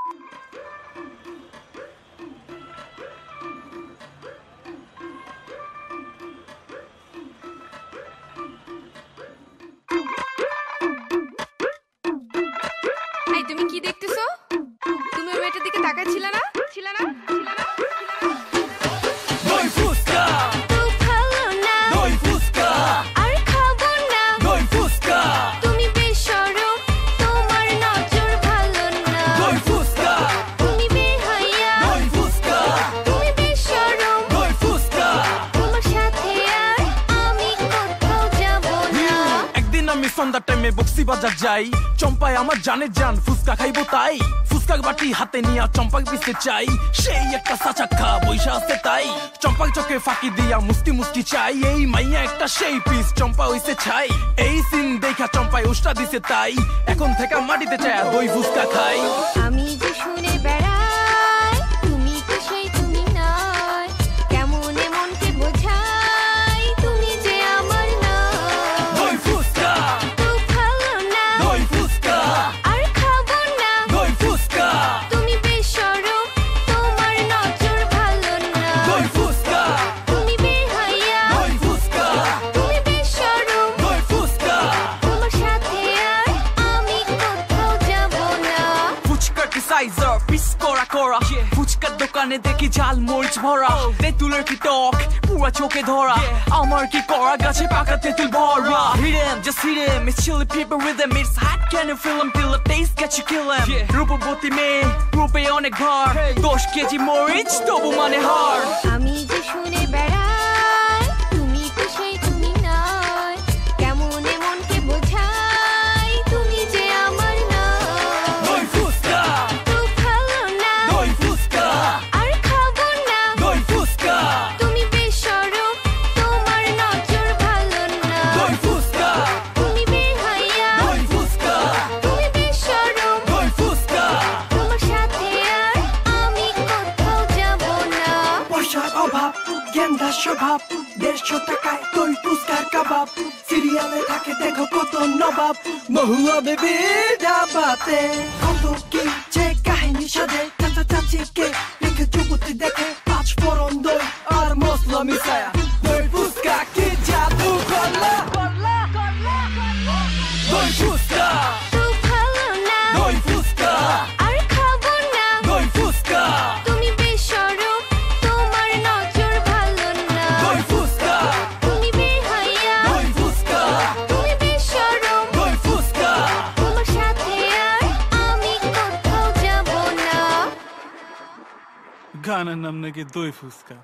এই তুমি কি দেখতেছো? তুমি ওই মেয়েটার দিকে তাকাচ্ছিলে না? ছিল না? ছিল না? Noi fusca, তুই ভালো না noi fusca, আর খাবো না noi fusca, তুমি বেশরম তোমার নজর ভালো না noi fusca, তুমি বেহায়া noi fusca, তুমি বেশরম noi fusca. তোমার সাথে আর আমি কোথাও যাব না একদিন আমি সন্ধ্যার টাইমে বক্সি বাজার যাই, চম্পায় আমার জানের জান ফুচকা খাইবো তাই ফুচকার বাটি হাতে নিয়ে চম্পাক দিতে চাই, সেই একটা সাচাক্ষা বৈশা আছে তাই চম্পাক চোখে ফাঁকি দিয়া মুস্তি মুস্তি চাই, এই মাইয়া একটা সেই পিস চম্পা হইছে ছাই, এই সিন দেখা চম্পায় উষ্টা দিছে তাই এখন থেকে মাটিতে চায় দই ফুচকা খাই। আমি যে শুনে বেড়াই তুমি তো সেই তুমি নয় কেমন মনকে বোঝাই তুমি যে আমার নয় দই ফুচকা, তুই ভালো না দই ফুচকা, আর খাবো না দই ফুচকা, তুমি বেশরম তোমার নজর ভালো না দই ফুচকা, তুমি বেহায়া দই ফুচকা, তুমি বেশরম দই ফুচকা। তোমার সাথে আর আমি কোথাও যাব না ফুচকার কি সাইজার পিস করা করা ফুচকার দোকানে দেখি ঝাল মরিচ ভরা তেঁতুলের কি টক পুরা চোখে ধরা আমার কি করা গাছে পাকা তেঁতুল ভরা hidden just hidden it's chili pepper rhythm it's hot can you feel him till the taste get you kill him রূপবতী মেয়ে রূপে অনেক ভার 10 কেজি মরিচ তবু মানে হার আমি যে শুনে বেড়াই তুমি তো সেই তুমি নয় কেমন মনকে বোঝাই তুমি যে আমার নয় দই ফুচকা, তুই ভালো না দই ফুচকা, আর খাবো না দই ফুচকা, তুমি বেশরম তোমার নজর ভালো না দই ফুচকা, তুমি বেহায়া দই ফুচকা, তুমি বেশরম দই ফুচকা। তোমার সাথে আর আমি কোথাও যাব না পয়সার অভাব গেন্দা স্বভাব 150 টাকায় দই ফুচকার কাবাব সিরিয়ালে থাকে দেখো কত নবাব মহুয়া বেবি ডাবাতে কত কি যে কাহিনী সাজে চাচা চাচিকে রেখে যুবতী দেখে 5 ফোড়ন দই আর মশলা মিশায়া দই ফুচকা কি জাদু করলা দই ফুচকা, তুই ভালো না দই ফুচকা, আর খাবো না দই ফুচকা, তুমি বেশরম তোমার নজর ভালো না দই ফুচকা, তুমি বেহায়া দই ফুচকা, তুমি বেশরম দই ফুচকা। তোমার সাথে আর আমি কোথাও যাব না গানের নাম নাকি দই ফুচকা।